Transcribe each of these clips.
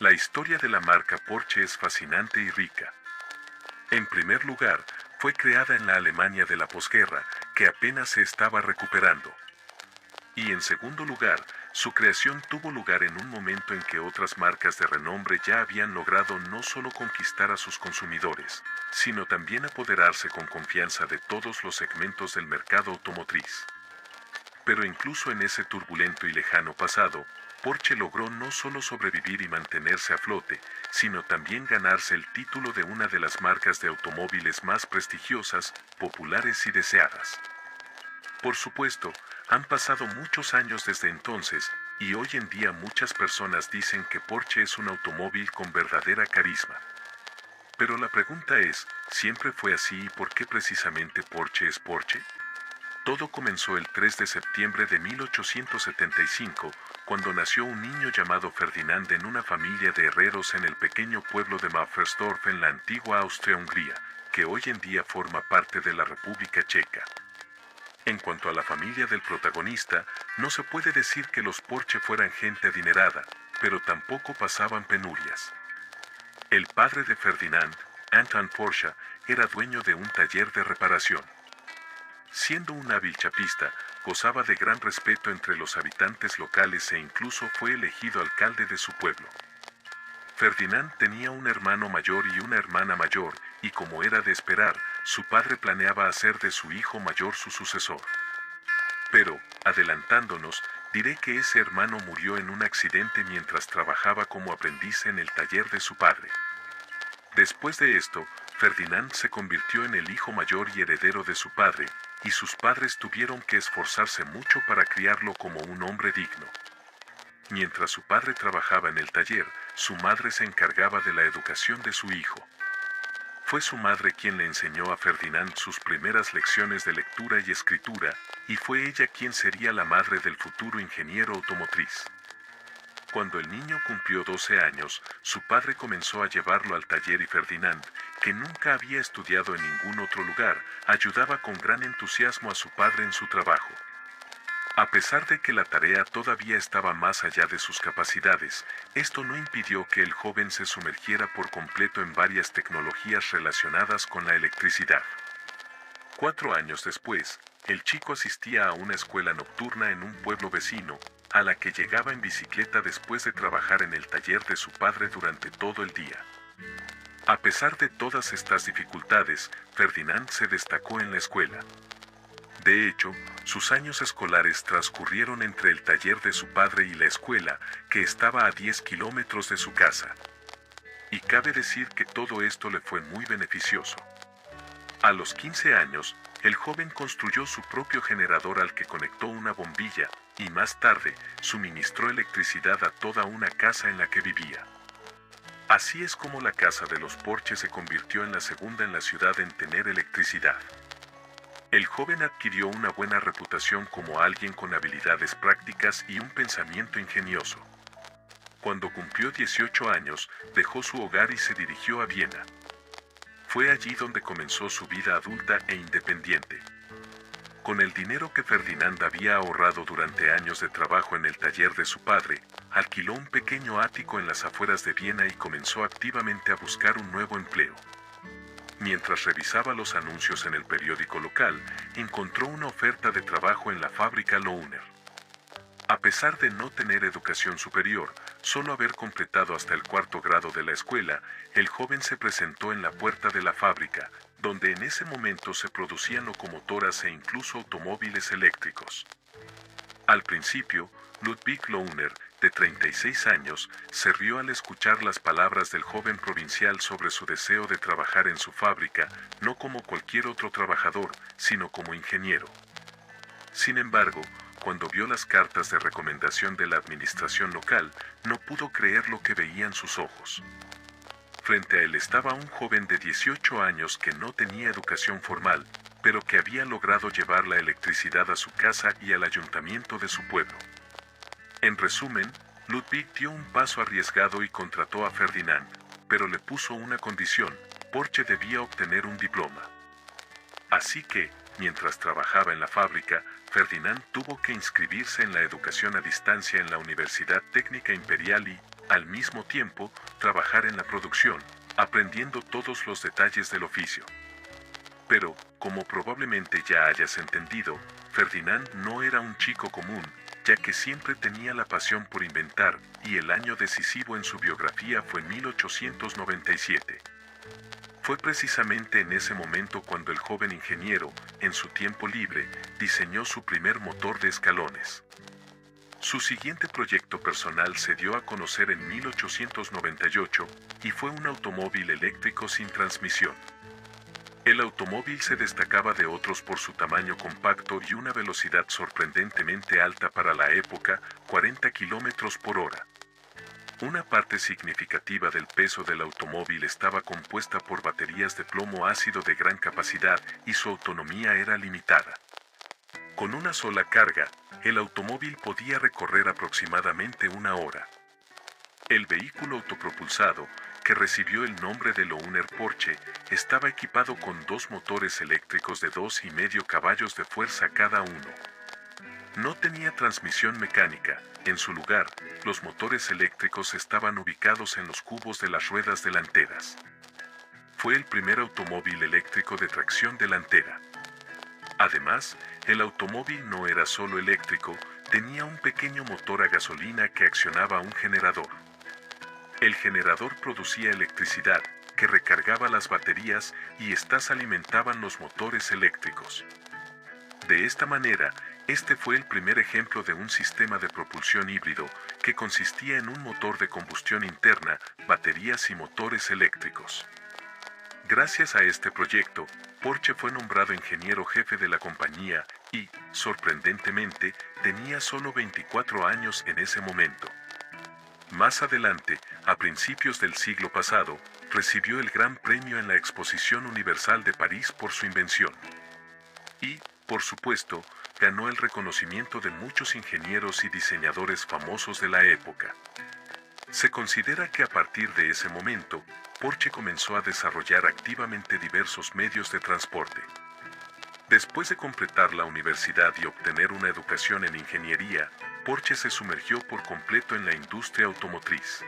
La historia de la marca Porsche es fascinante y rica. En primer lugar, fue creada en la Alemania de la posguerra, que apenas se estaba recuperando. Y en segundo lugar, su creación tuvo lugar en un momento en que otras marcas de renombre ya habían logrado no solo conquistar a sus consumidores, sino también apoderarse con confianza de todos los segmentos del mercado automotriz. Pero incluso en ese turbulento y lejano pasado, Porsche logró no solo sobrevivir y mantenerse a flote, sino también ganarse el título de una de las marcas de automóviles más prestigiosas, populares y deseadas. Por supuesto, han pasado muchos años desde entonces, y hoy en día muchas personas dicen que Porsche es un automóvil con verdadera carisma. Pero la pregunta es, ¿siempre fue así y por qué precisamente Porsche es Porsche? Todo comenzó el 3 de septiembre de 1875, cuando nació un niño llamado Ferdinand en una familia de herreros en el pequeño pueblo de Maffersdorf en la antigua Austria-Hungría, que hoy en día forma parte de la República Checa. En cuanto a la familia del protagonista, no se puede decir que los Porsche fueran gente adinerada, pero tampoco pasaban penurias. El padre de Ferdinand, Anton Porsche, era dueño de un taller de reparación. Siendo un hábil chapista, gozaba de gran respeto entre los habitantes locales e incluso fue elegido alcalde de su pueblo. Ferdinand tenía un hermano mayor y una hermana mayor, y como era de esperar, su padre planeaba hacer de su hijo mayor su sucesor. Pero, adelantándonos, diré que ese hermano murió en un accidente mientras trabajaba como aprendiz en el taller de su padre. Después de esto, Ferdinand se convirtió en el hijo mayor y heredero de su padre, y sus padres tuvieron que esforzarse mucho para criarlo como un hombre digno. Mientras su padre trabajaba en el taller, su madre se encargaba de la educación de su hijo. Fue su madre quien le enseñó a Ferdinand sus primeras lecciones de lectura y escritura, y fue ella quien sería la madre del futuro ingeniero automotriz. Cuando el niño cumplió 12 años, su padre comenzó a llevarlo al taller y Ferdinand, que nunca había estudiado en ningún otro lugar, ayudaba con gran entusiasmo a su padre en su trabajo. A pesar de que la tarea todavía estaba más allá de sus capacidades, esto no impidió que el joven se sumergiera por completo en varias tecnologías relacionadas con la electricidad. 4 años después, el chico asistía a una escuela nocturna en un pueblo vecino, a la que llegaba en bicicleta después de trabajar en el taller de su padre durante todo el día. A pesar de todas estas dificultades, Ferdinand se destacó en la escuela. De hecho, sus años escolares transcurrieron entre el taller de su padre y la escuela, que estaba a 10 kilómetros de su casa. Y cabe decir que todo esto le fue muy beneficioso. A los 15 años, el joven construyó su propio generador al que conectó una bombilla, y más tarde, suministró electricidad a toda una casa en la que vivía. Así es como la casa de los Porsche se convirtió en la segunda en la ciudad en tener electricidad. El joven adquirió una buena reputación como alguien con habilidades prácticas y un pensamiento ingenioso. Cuando cumplió 18 años, dejó su hogar y se dirigió a Viena. Fue allí donde comenzó su vida adulta e independiente. Con el dinero que Ferdinand había ahorrado durante años de trabajo en el taller de su padre, alquiló un pequeño ático en las afueras de Viena y comenzó activamente a buscar un nuevo empleo. Mientras revisaba los anuncios en el periódico local, encontró una oferta de trabajo en la fábrica Lohner. A pesar de no tener educación superior, solo haber completado hasta el 4º grado de la escuela, el joven se presentó en la puerta de la fábrica, donde en ese momento se producían locomotoras e incluso automóviles eléctricos. Al principio, Ludwig Lohner, de 36 años, se rió al escuchar las palabras del joven provincial sobre su deseo de trabajar en su fábrica, no como cualquier otro trabajador, sino como ingeniero. Sin embargo, cuando vio las cartas de recomendación de la administración local, no pudo creer lo que veían sus ojos. Frente a él estaba un joven de 18 años que no tenía educación formal, pero que había logrado llevar la electricidad a su casa y al ayuntamiento de su pueblo. En resumen, Ludwig dio un paso arriesgado y contrató a Ferdinand, pero le puso una condición: Porsche debía obtener un diploma. Así que, mientras trabajaba en la fábrica, Ferdinand tuvo que inscribirse en la educación a distancia en la Universidad Técnica Imperial y, al mismo tiempo, trabajar en la producción, aprendiendo todos los detalles del oficio. Pero, como probablemente ya hayas entendido, Ferdinand no era un chico común, ya que siempre tenía la pasión por inventar, y el año decisivo en su biografía fue 1897. Fue precisamente en ese momento cuando el joven ingeniero, en su tiempo libre, diseñó su primer motor de escalones. Su siguiente proyecto personal se dio a conocer en 1898 y fue un automóvil eléctrico sin transmisión. El automóvil se destacaba de otros por su tamaño compacto y una velocidad sorprendentemente alta para la época, 40 kilómetros por hora. Una parte significativa del peso del automóvil estaba compuesta por baterías de plomo ácido de gran capacidad y su autonomía era limitada. Con una sola carga, el automóvil podía recorrer aproximadamente una hora. El vehículo autopropulsado, que recibió el nombre de Lohner Porsche, estaba equipado con dos motores eléctricos de 2,5 caballos de fuerza cada uno. No tenía transmisión mecánica, en su lugar, los motores eléctricos estaban ubicados en los cubos de las ruedas delanteras. Fue el primer automóvil eléctrico de tracción delantera. Además, el automóvil no era solo eléctrico, tenía un pequeño motor a gasolina que accionaba un generador. El generador producía electricidad, que recargaba las baterías y éstas alimentaban los motores eléctricos. De esta manera, este fue el primer ejemplo de un sistema de propulsión híbrido, que consistía en un motor de combustión interna, baterías y motores eléctricos. Gracias a este proyecto, Porsche fue nombrado ingeniero jefe de la compañía y, sorprendentemente, tenía solo 24 años en ese momento. Más adelante, a principios del siglo pasado, recibió el Gran Premio en la Exposición Universal de París por su invención. Y, por supuesto, ganó el reconocimiento de muchos ingenieros y diseñadores famosos de la época. Se considera que a partir de ese momento, Porsche comenzó a desarrollar activamente diversos medios de transporte. Después de completar la universidad y obtener una educación en ingeniería, Porsche se sumergió por completo en la industria automotriz.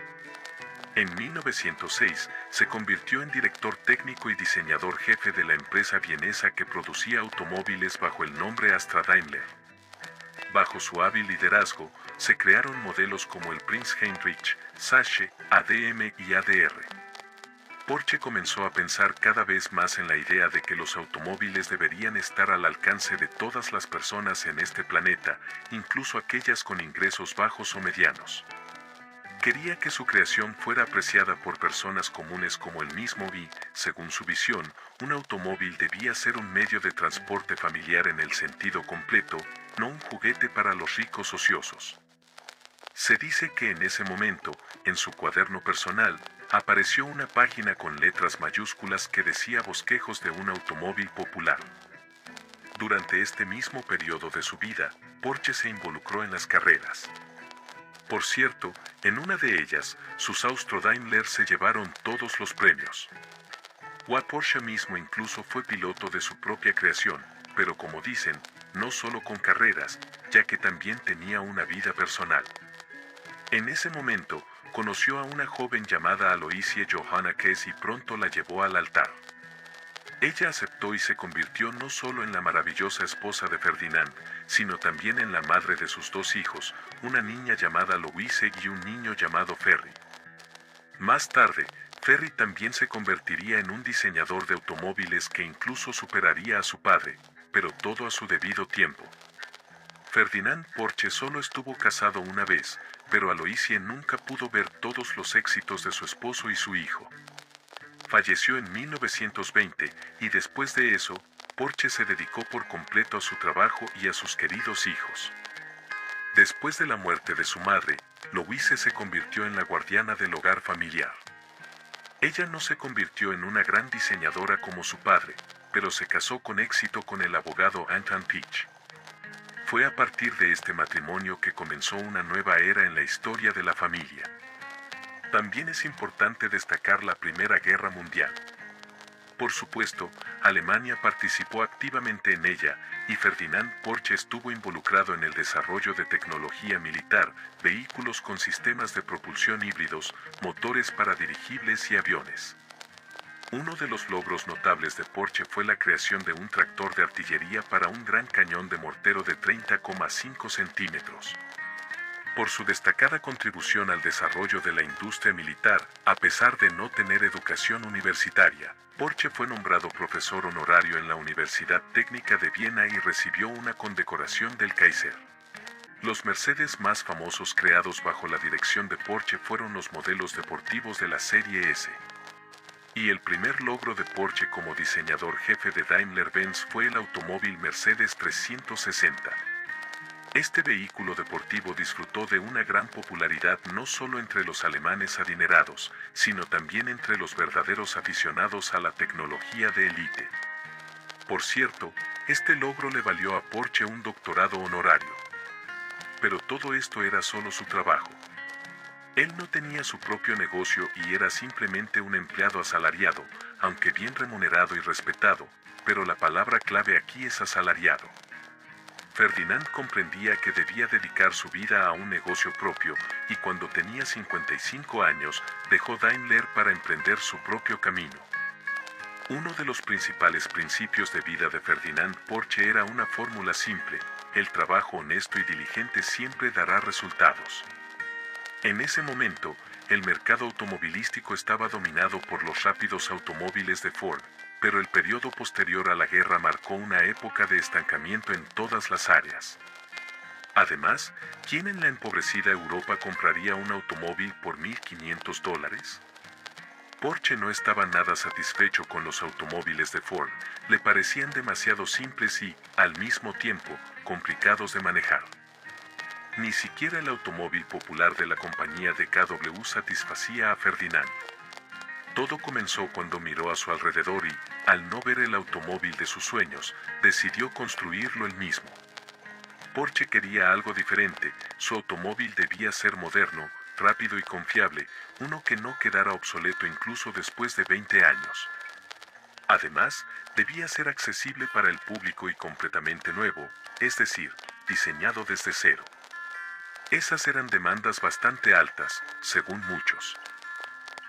En 1906, se convirtió en director técnico y diseñador jefe de la empresa vienesa que producía automóviles bajo el nombre Astra Daimler. Bajo su hábil liderazgo, se crearon modelos como el Prinz Heinrich, Sache, ADM y ADR. Porsche comenzó a pensar cada vez más en la idea de que los automóviles deberían estar al alcance de todas las personas en este planeta, incluso aquellas con ingresos bajos o medianos. Quería que su creación fuera apreciada por personas comunes como él mismo y, según su visión, un automóvil debía ser un medio de transporte familiar en el sentido completo, no un juguete para los ricos ociosos. Se dice que en ese momento, en su cuaderno personal, apareció una página con letras mayúsculas que decía bosquejos de un automóvil popular. Durante este mismo periodo de su vida, Porsche se involucró en las carreras. Por cierto, en una de ellas, sus Austro-Daimler se llevaron todos los premios. Porsche mismo incluso fue piloto de su propia creación, pero como dicen, no solo con carreras, ya que también tenía una vida personal. En ese momento, conoció a una joven llamada Aloysia Johanna Kess y pronto la llevó al altar. Ella aceptó y se convirtió no solo en la maravillosa esposa de Ferdinand, sino también en la madre de sus dos hijos, una niña llamada Louise y un niño llamado Ferry. Más tarde, Ferry también se convertiría en un diseñador de automóviles que incluso superaría a su padre, pero todo a su debido tiempo. Ferdinand Porsche solo estuvo casado una vez, pero Aloysia nunca pudo ver todos los éxitos de su esposo y su hijo. Falleció en 1920 y después de eso, Porsche se dedicó por completo a su trabajo y a sus queridos hijos. Después de la muerte de su madre, Louise se convirtió en la guardiana del hogar familiar. Ella no se convirtió en una gran diseñadora como su padre, pero se casó con éxito con el abogado Anton Peach. Fue a partir de este matrimonio que comenzó una nueva era en la historia de la familia. También es importante destacar la Primera Guerra Mundial. Por supuesto, Alemania participó activamente en ella, y Ferdinand Porsche estuvo involucrado en el desarrollo de tecnología militar, vehículos con sistemas de propulsión híbridos, motores para dirigibles y aviones. Uno de los logros notables de Porsche fue la creación de un tractor de artillería para un gran cañón de mortero de 30,5 centímetros. Por su destacada contribución al desarrollo de la industria militar, a pesar de no tener educación universitaria, Porsche fue nombrado profesor honorario en la Universidad Técnica de Viena y recibió una condecoración del Kaiser. Los Mercedes más famosos creados bajo la dirección de Porsche fueron los modelos deportivos de la serie S. Y el primer logro de Porsche como diseñador jefe de Daimler-Benz fue el automóvil Mercedes 360. Este vehículo deportivo disfrutó de una gran popularidad no solo entre los alemanes adinerados, sino también entre los verdaderos aficionados a la tecnología de élite. Por cierto, este logro le valió a Porsche un doctorado honorario. Pero todo esto era solo su trabajo. Él no tenía su propio negocio y era simplemente un empleado asalariado, aunque bien remunerado y respetado, pero la palabra clave aquí es asalariado. Ferdinand comprendía que debía dedicar su vida a un negocio propio, y cuando tenía 55 años, dejó Daimler para emprender su propio camino. Uno de los principales principios de vida de Ferdinand Porsche era una fórmula simple: el trabajo honesto y diligente siempre dará resultados. En ese momento, el mercado automovilístico estaba dominado por los rápidos automóviles de Ford, pero el periodo posterior a la guerra marcó una época de estancamiento en todas las áreas. Además, ¿quién en la empobrecida Europa compraría un automóvil por $1.500? Porsche no estaba nada satisfecho con los automóviles de Ford, le parecían demasiado simples y, al mismo tiempo, complicados de manejar. Ni siquiera el automóvil popular de la compañía de KW satisfacía a Ferdinand. Todo comenzó cuando miró a su alrededor y, al no ver el automóvil de sus sueños, decidió construirlo él mismo. Porsche quería algo diferente, su automóvil debía ser moderno, rápido y confiable, uno que no quedara obsoleto incluso después de 20 años. Además, debía ser accesible para el público y completamente nuevo, es decir, diseñado desde cero. Esas eran demandas bastante altas, según muchos.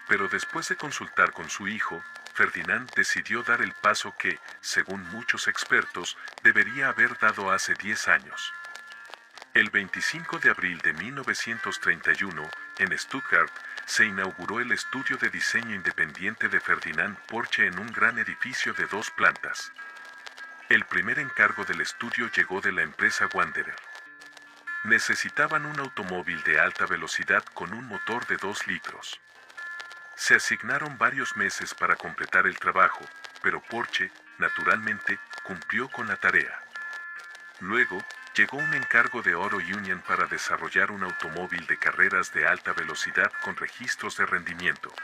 Pero después de consultar con su hijo, Ferdinand decidió dar el paso que, según muchos expertos, debería haber dado hace 10 años. El 25 de abril de 1931, en Stuttgart, se inauguró el estudio de diseño independiente de Ferdinand Porsche en un gran edificio de 2 plantas. El primer encargo del estudio llegó de la empresa Wanderer. Necesitaban un automóvil de alta velocidad con un motor de 2 litros. Se asignaron varios meses para completar el trabajo, pero Porsche, naturalmente, cumplió con la tarea. Luego, llegó un encargo de Auto Union para desarrollar un automóvil de carreras de alta velocidad con registros de rendimiento.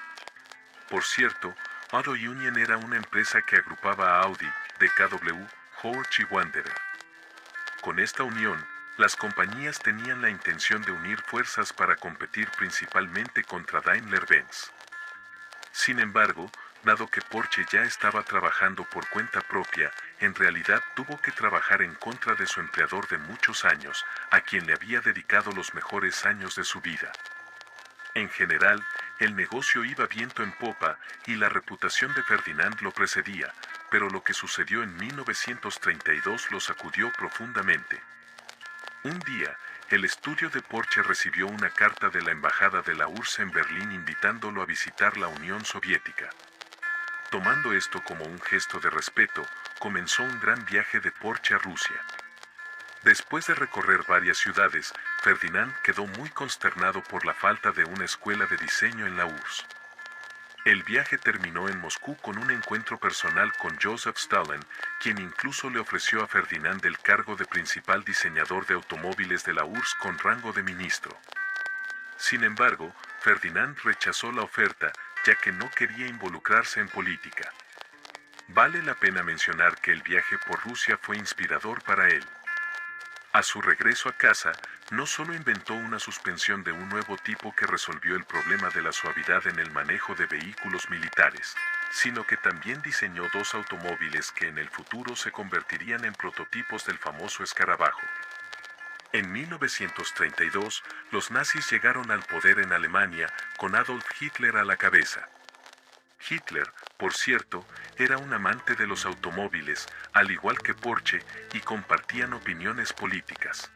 Por cierto, Auto Union era una empresa que agrupaba a Audi, DKW, Porsche y Wanderer. Con esta unión, las compañías tenían la intención de unir fuerzas para competir principalmente contra Daimler-Benz. Sin embargo, dado que Porsche ya estaba trabajando por cuenta propia, en realidad tuvo que trabajar en contra de su empleador de muchos años, a quien le había dedicado los mejores años de su vida. En general, el negocio iba viento en popa, y la reputación de Ferdinand lo precedía, pero lo que sucedió en 1932 lo sacudió profundamente. Un día, el estudio de Porsche recibió una carta de la embajada de la URSS en Berlín invitándolo a visitar la Unión Soviética. Tomando esto como un gesto de respeto, comenzó un gran viaje de Porsche a Rusia. Después de recorrer varias ciudades, Ferdinand quedó muy consternado por la falta de una escuela de diseño en la URSS. El viaje terminó en Moscú con un encuentro personal con Joseph Stalin, quien incluso le ofreció a Ferdinand el cargo de principal diseñador de automóviles de la URSS con rango de ministro. Sin embargo, Ferdinand rechazó la oferta, ya que no quería involucrarse en política. Vale la pena mencionar que el viaje por Rusia fue inspirador para él. A su regreso a casa, no solo inventó una suspensión de un nuevo tipo que resolvió el problema de la suavidad en el manejo de vehículos militares. sino que también diseñó dos automóviles que en el futuro se convertirían en prototipos del famoso escarabajo. En 1932, los nazis llegaron al poder en Alemania, con Adolf Hitler a la cabeza. Hitler, por cierto, era un amante de los automóviles, al igual que Porsche, y compartían opiniones políticas.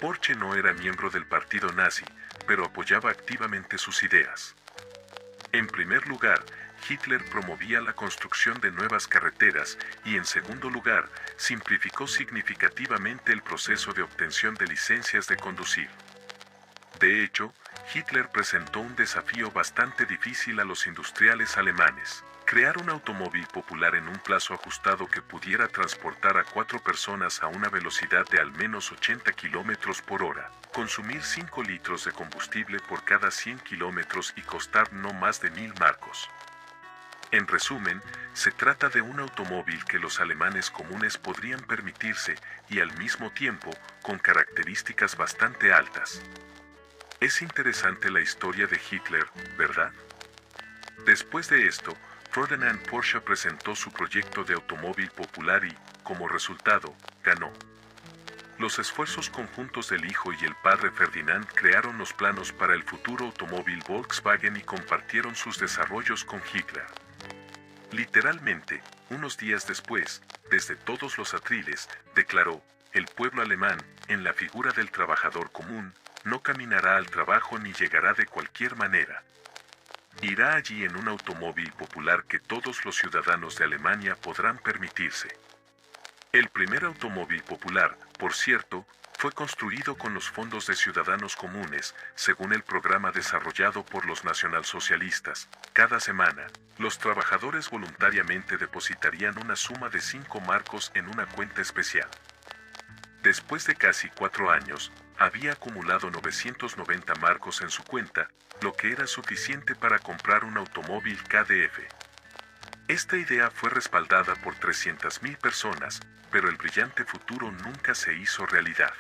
Porsche no era miembro del partido nazi, pero apoyaba activamente sus ideas. En primer lugar, Hitler promovía la construcción de nuevas carreteras y en segundo lugar, simplificó significativamente el proceso de obtención de licencias de conducir. De hecho, Hitler presentó un desafío bastante difícil a los industriales alemanes: crear un automóvil popular en un plazo ajustado que pudiera transportar a 4 personas a una velocidad de al menos 80 km por hora, consumir 5 litros de combustible por cada 100 kilómetros y costar no más de 1000 marcos. En resumen, se trata de un automóvil que los alemanes comunes podrían permitirse y al mismo tiempo, con características bastante altas. Es interesante la historia de Hitler, ¿verdad? Después de esto, Ferdinand Porsche presentó su proyecto de automóvil popular y, como resultado, ganó. Los esfuerzos conjuntos del hijo y el padre Ferdinand crearon los planos para el futuro automóvil Volkswagen y compartieron sus desarrollos con Hitler. Literalmente, unos días después, desde todos los atriles, declaró: el pueblo alemán, en la figura del trabajador común, no caminará al trabajo ni llegará de cualquier manera. Irá allí en un automóvil popular que todos los ciudadanos de Alemania podrán permitirse. El primer automóvil popular, por cierto, fue construido con los fondos de ciudadanos comunes, según el programa desarrollado por los nacionalsocialistas. Cada semana, los trabajadores voluntariamente depositarían una suma de 5 marcos en una cuenta especial. Después de casi 4 años, había acumulado 990 marcos en su cuenta, lo que era suficiente para comprar un automóvil KDF. Esta idea fue respaldada por 300.000 personas, pero el brillante futuro nunca se hizo realidad.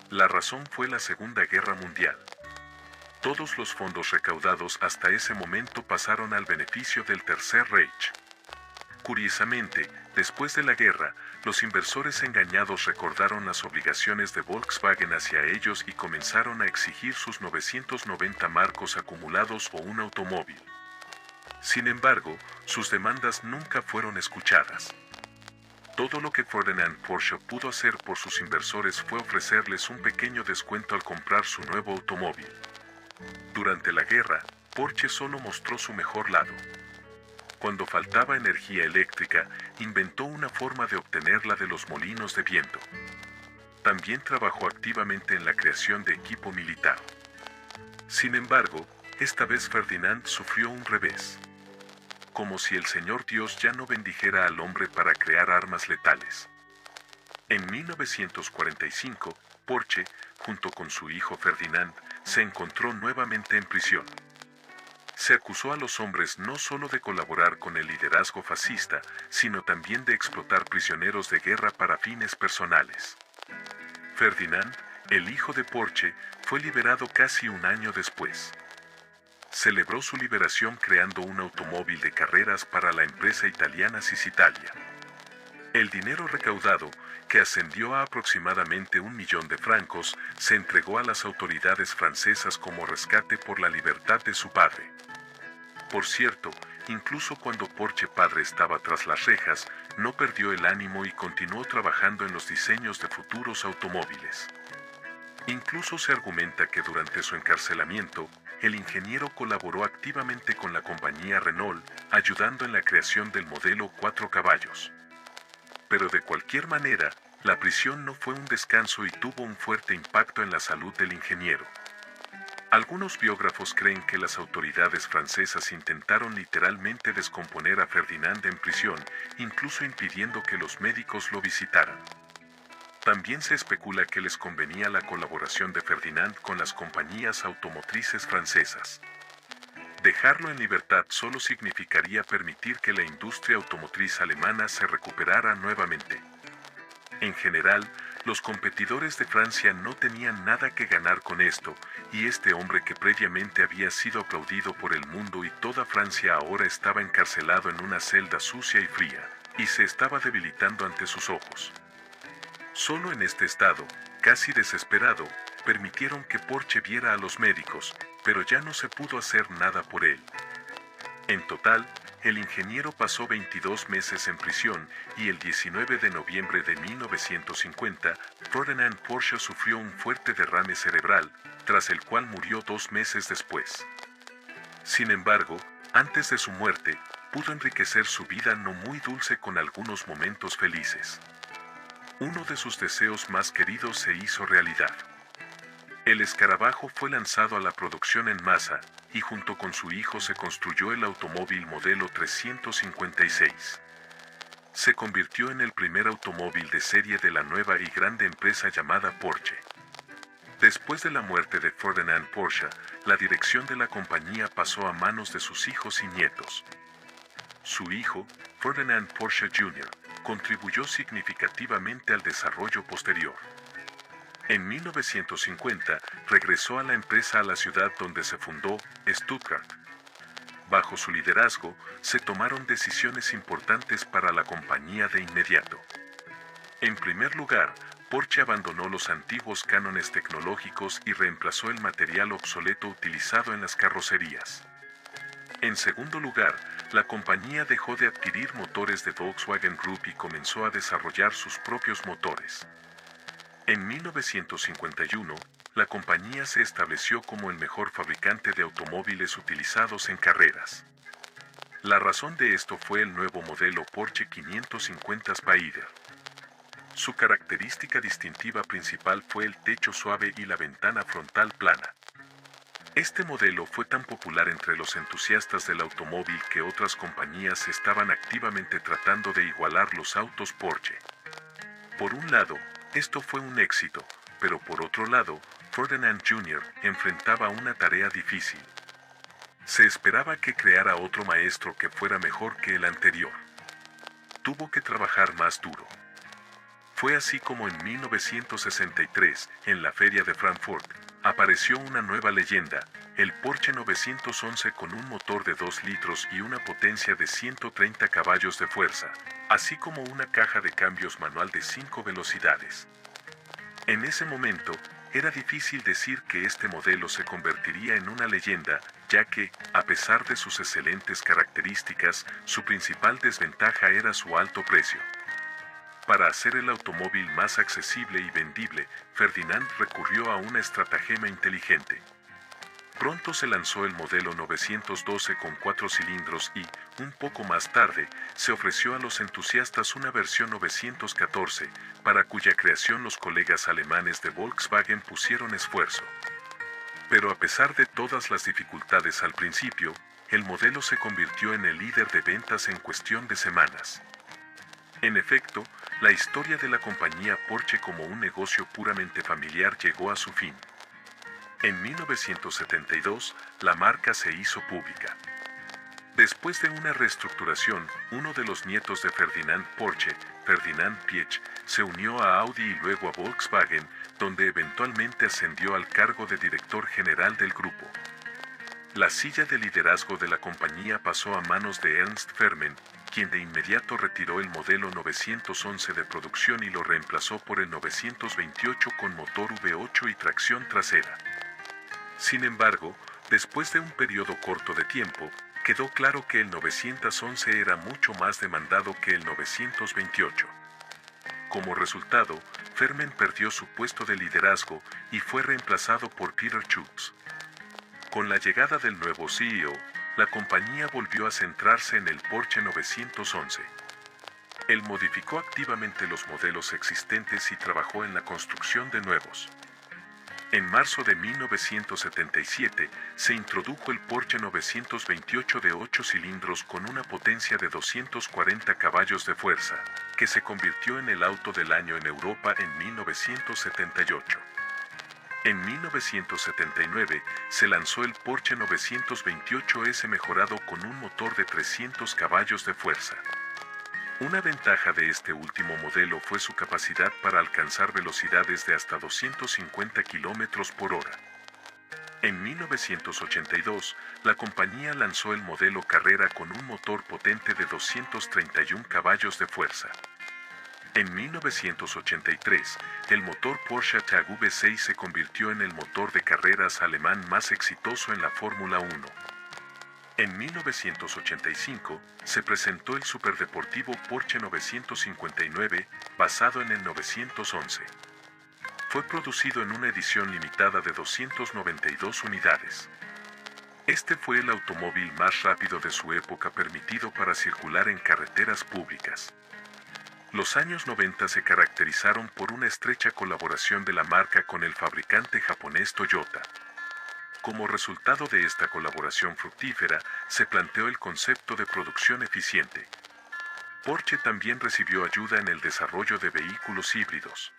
La razón fue la Segunda Guerra Mundial. Todos los fondos recaudados hasta ese momento pasaron al beneficio del Tercer Reich. Curiosamente, después de la guerra, los inversores engañados recordaron las obligaciones de Volkswagen hacia ellos y comenzaron a exigir sus 990 marcos acumulados o un automóvil. Sin embargo, sus demandas nunca fueron escuchadas. Todo lo que Ferdinand Porsche pudo hacer por sus inversores fue ofrecerles un pequeño descuento al comprar su nuevo automóvil. Durante la guerra, Porsche solo mostró su mejor lado. Cuando faltaba energía eléctrica, inventó una forma de obtenerla de los molinos de viento. También trabajó activamente en la creación de equipo militar. Sin embargo, esta vez Ferdinand sufrió un revés. Como si el Señor Dios ya no bendijera al hombre para crear armas letales. En 1945, Porsche, junto con su hijo Ferdinand, se encontró nuevamente en prisión. Se acusó a los hombres no solo de colaborar con el liderazgo fascista, sino también de explotar prisioneros de guerra para fines personales. Ferdinand, el hijo de Porsche, fue liberado casi un año después. Celebró su liberación creando un automóvil de carreras para la empresa italiana Cisitalia. El dinero recaudado, que ascendió a aproximadamente 1 millón de francos, se entregó a las autoridades francesas como rescate por la libertad de su padre. Por cierto, incluso cuando Porsche padre estaba tras las rejas, no perdió el ánimo y continuó trabajando en los diseños de futuros automóviles. Incluso se argumenta que durante su encarcelamiento, el ingeniero colaboró activamente con la compañía Renault, ayudando en la creación del modelo 4 caballos. Pero de cualquier manera, la prisión no fue un descanso y tuvo un fuerte impacto en la salud del ingeniero. Algunos biógrafos creen que las autoridades francesas intentaron literalmente descomponer a Ferdinand en prisión, incluso impidiendo que los médicos lo visitaran. También se especula que les convenía la colaboración de Ferdinand con las compañías automotrices francesas. Dejarlo en libertad solo significaría permitir que la industria automotriz alemana se recuperara nuevamente. En general, Los competidores de Francia no tenían nada que ganar con esto, y este hombre que previamente había sido aplaudido por el mundo y toda Francia ahora estaba encarcelado en una celda sucia y fría, y se estaba debilitando ante sus ojos. Solo en este estado, casi desesperado, permitieron que Porsche viera a los médicos, pero ya no se pudo hacer nada por él. En total, el ingeniero pasó 22 meses en prisión y el 19 de noviembre de 1950, Ferdinand Porsche sufrió un fuerte derrame cerebral, tras el cual murió 2 meses después. Sin embargo, antes de su muerte, pudo enriquecer su vida no muy dulce con algunos momentos felices. Uno de sus deseos más queridos se hizo realidad. El escarabajo fue lanzado a la producción en masa, y junto con su hijo se construyó el automóvil modelo 356. Se convirtió en el primer automóvil de serie de la nueva y grande empresa llamada Porsche. Después de la muerte de Ferdinand Porsche, la dirección de la compañía pasó a manos de sus hijos y nietos. Su hijo, Ferdinand Porsche Jr., contribuyó significativamente al desarrollo posterior. En 1950, regresó a la empresa a la ciudad donde se fundó, Stuttgart. Bajo su liderazgo, se tomaron decisiones importantes para la compañía de inmediato. En primer lugar, Porsche abandonó los antiguos cánones tecnológicos y reemplazó el material obsoleto utilizado en las carrocerías. En segundo lugar, la compañía dejó de adquirir motores de Volkswagen Group y comenzó a desarrollar sus propios motores. En 1951, la compañía se estableció como el mejor fabricante de automóviles utilizados en carreras. La razón de esto fue el nuevo modelo Porsche 550 Spyder. Su característica distintiva principal fue el techo suave y la ventana frontal plana. Este modelo fue tan popular entre los entusiastas del automóvil que otras compañías estaban activamente tratando de igualar los autos Porsche. Por un lado, esto fue un éxito, pero por otro lado, Ferdinand Jr. enfrentaba una tarea difícil. Se esperaba que creara otro maestro que fuera mejor que el anterior. Tuvo que trabajar más duro. Fue así como en 1963, en la Feria de Frankfurt, apareció una nueva leyenda, el Porsche 911 con un motor de 2 litros y una potencia de 130 caballos de fuerza, así como una caja de cambios manual de 5 velocidades. En ese momento, era difícil decir que este modelo se convertiría en una leyenda, ya que, a pesar de sus excelentes características, su principal desventaja era su alto precio. Para hacer el automóvil más accesible y vendible, Ferdinand recurrió a una estratagema inteligente. Pronto se lanzó el modelo 912 con 4 cilindros y, un poco más tarde, se ofreció a los entusiastas una versión 914, para cuya creación los colegas alemanes de Volkswagen pusieron esfuerzo. Pero a pesar de todas las dificultades al principio, el modelo se convirtió en el líder de ventas en cuestión de semanas. En efecto, la historia de la compañía Porsche como un negocio puramente familiar llegó a su fin. En 1972, la marca se hizo pública. Después de una reestructuración, uno de los nietos de Ferdinand Porsche, Ferdinand Piëch, se unió a Audi y luego a Volkswagen, donde eventualmente ascendió al cargo de director general del grupo. La silla de liderazgo de la compañía pasó a manos de Ernst Fermen, quien de inmediato retiró el modelo 911 de producción y lo reemplazó por el 928 con motor V8 y tracción trasera. Sin embargo, después de un periodo corto de tiempo, quedó claro que el 911 era mucho más demandado que el 928. Como resultado, Fermen perdió su puesto de liderazgo y fue reemplazado por Peter Schulz. Con la llegada del nuevo CEO, la compañía volvió a centrarse en el Porsche 911. Él modificó activamente los modelos existentes y trabajó en la construcción de nuevos. En marzo de 1977, se introdujo el Porsche 928 de 8 cilindros con una potencia de 240 caballos de fuerza, que se convirtió en el auto del año en Europa en 1978. En 1979, se lanzó el Porsche 928S mejorado con un motor de 300 caballos de fuerza. Una ventaja de este último modelo fue su capacidad para alcanzar velocidades de hasta 250 km por hora. En 1982, la compañía lanzó el modelo Carrera con un motor potente de 231 caballos de fuerza. En 1983, el motor Porsche Tag V6 se convirtió en el motor de carreras alemán más exitoso en la Fórmula 1. En 1985, se presentó el superdeportivo Porsche 959, basado en el 911. Fue producido en una edición limitada de 292 unidades. Este fue el automóvil más rápido de su época permitido para circular en carreteras públicas. Los años 90 se caracterizaron por una estrecha colaboración de la marca con el fabricante japonés Toyota. Como resultado de esta colaboración fructífera, se planteó el concepto de producción eficiente. Porsche también recibió ayuda en el desarrollo de vehículos híbridos.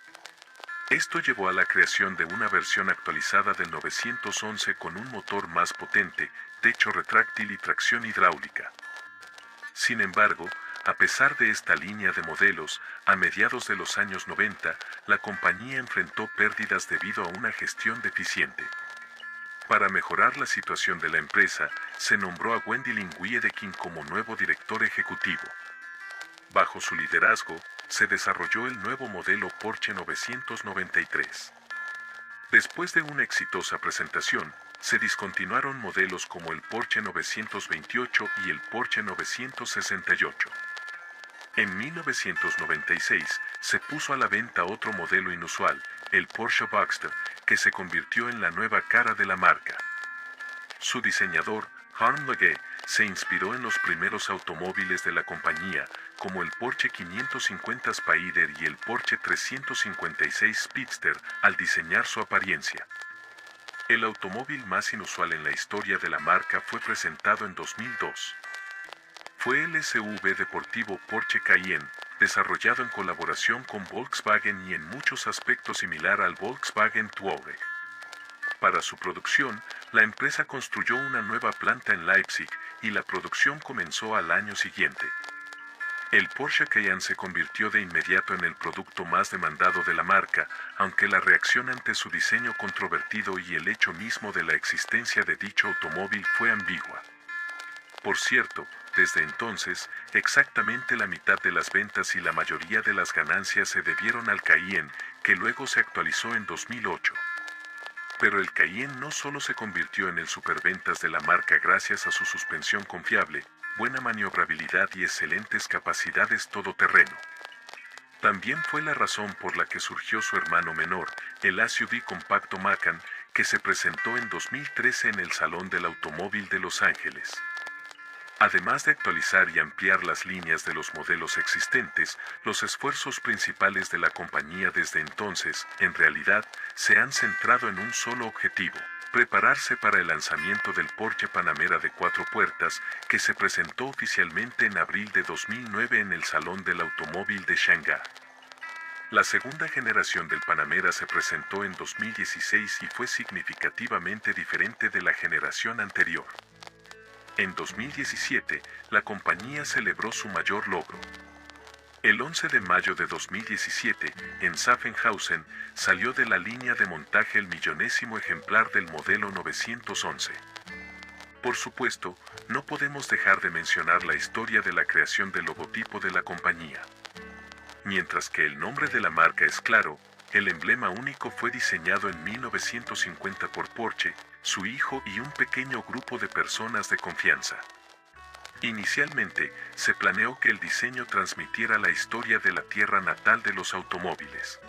Esto llevó a la creación de una versión actualizada del 911 con un motor más potente, techo retráctil y tracción hidráulica. Sin embargo, a pesar de esta línea de modelos, a mediados de los años 90, la compañía enfrentó pérdidas debido a una gestión deficiente. Para mejorar la situación de la empresa, se nombró a Wendelin Wiedeking como nuevo director ejecutivo. Bajo su liderazgo, se desarrolló el nuevo modelo Porsche 993. Después de una exitosa presentación, se discontinuaron modelos como el Porsche 928 y el Porsche 968. En 1996, se puso a la venta otro modelo inusual, el Porsche Boxster, que se convirtió en la nueva cara de la marca. Su diseñador, Harm Legge, se inspiró en los primeros automóviles de la compañía, como el Porsche 550 Spider y el Porsche 356 Speedster, al diseñar su apariencia. El automóvil más inusual en la historia de la marca fue presentado en 2002. Fue el SUV deportivo Porsche Cayenne, desarrollado en colaboración con Volkswagen y en muchos aspectos similar al Volkswagen Touareg. Para su producción, la empresa construyó una nueva planta en Leipzig y la producción comenzó al año siguiente. El Porsche Cayenne se convirtió de inmediato en el producto más demandado de la marca, aunque la reacción ante su diseño controvertido y el hecho mismo de la existencia de dicho automóvil fue ambigua. Por cierto, desde entonces, exactamente la mitad de las ventas y la mayoría de las ganancias se debieron al Cayenne, que luego se actualizó en 2008. Pero el Cayenne no solo se convirtió en el superventas de la marca gracias a su suspensión confiable, buena maniobrabilidad y excelentes capacidades todoterreno. También fue la razón por la que surgió su hermano menor, el SUV compacto Macan, que se presentó en 2013 en el Salón del Automóvil de Los Ángeles. Además de actualizar y ampliar las líneas de los modelos existentes, los esfuerzos principales de la compañía desde entonces, en realidad, se han centrado en un solo objetivo: prepararse para el lanzamiento del Porsche Panamera de 4 puertas, que se presentó oficialmente en abril de 2009 en el Salón del Automóvil de Shanghái. La segunda generación del Panamera se presentó en 2016 y fue significativamente diferente de la generación anterior. En 2017, la compañía celebró su mayor logro. El 11 de mayo de 2017, en Sachsenhausen, salió de la línea de montaje el millonésimo ejemplar del modelo 911. Por supuesto, no podemos dejar de mencionar la historia de la creación del logotipo de la compañía. Mientras que el nombre de la marca es claro, el emblema único fue diseñado en 1950 por Porsche, su hijo y un pequeño grupo de personas de confianza. Inicialmente, se planeó que el diseño transmitiera la historia de la tierra natal de los automóviles.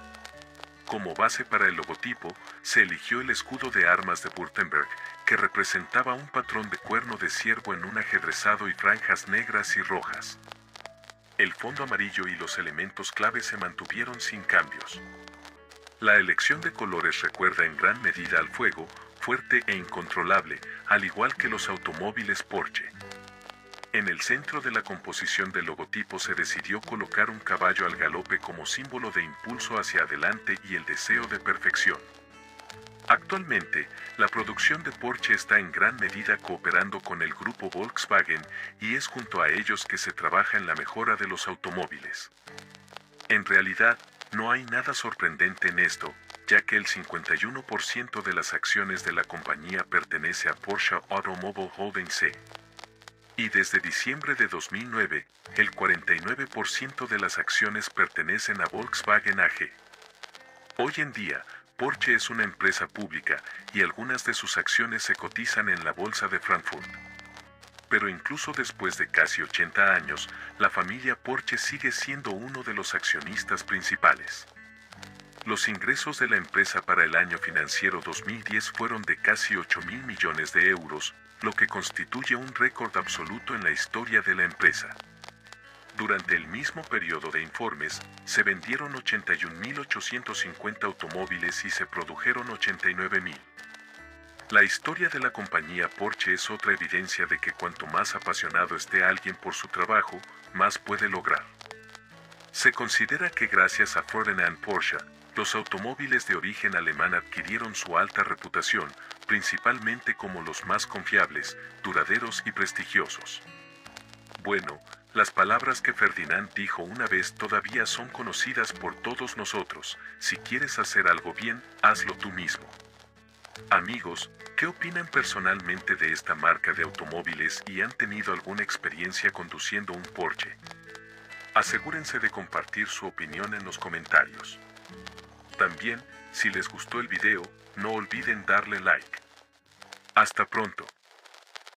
Como base para el logotipo, se eligió el escudo de armas de Württemberg, que representaba un patrón de cuerno de ciervo en un ajedrezado y franjas negras y rojas. El fondo amarillo y los elementos clave se mantuvieron sin cambios. La elección de colores recuerda en gran medida al fuego, fuerte e incontrolable, al igual que los automóviles Porsche. En el centro de la composición del logotipo se decidió colocar un caballo al galope como símbolo de impulso hacia adelante y el deseo de perfección. Actualmente, la producción de Porsche está en gran medida cooperando con el grupo Volkswagen y es junto a ellos que se trabaja en la mejora de los automóviles. En realidad, no hay nada sorprendente en esto, ya que el 51% de las acciones de la compañía pertenece a Porsche Automobile Holding C. Y desde diciembre de 2009, el 49% de las acciones pertenecen a Volkswagen AG. Hoy en día, Porsche es una empresa pública y algunas de sus acciones se cotizan en la Bolsa de Frankfurt. Pero incluso después de casi 80 años, la familia Porsche sigue siendo uno de los accionistas principales. Los ingresos de la empresa para el año financiero 2010 fueron de casi 8.000 millones de euros, lo que constituye un récord absoluto en la historia de la empresa. Durante el mismo periodo de informes, se vendieron 81.850 automóviles y se produjeron 89.000. La historia de la compañía Porsche es otra evidencia de que cuanto más apasionado esté alguien por su trabajo, más puede lograr. Se considera que gracias a Ferdinand Porsche, los automóviles de origen alemán adquirieron su alta reputación, principalmente como los más confiables, duraderos y prestigiosos. Bueno, las palabras que Ferdinand dijo una vez todavía son conocidas por todos nosotros: si quieres hacer algo bien, hazlo tú mismo. Amigos, ¿qué opinan personalmente de esta marca de automóviles y han tenido alguna experiencia conduciendo un Porsche? Asegúrense de compartir su opinión en los comentarios. También, si les gustó el video, no olviden darle like. Hasta pronto.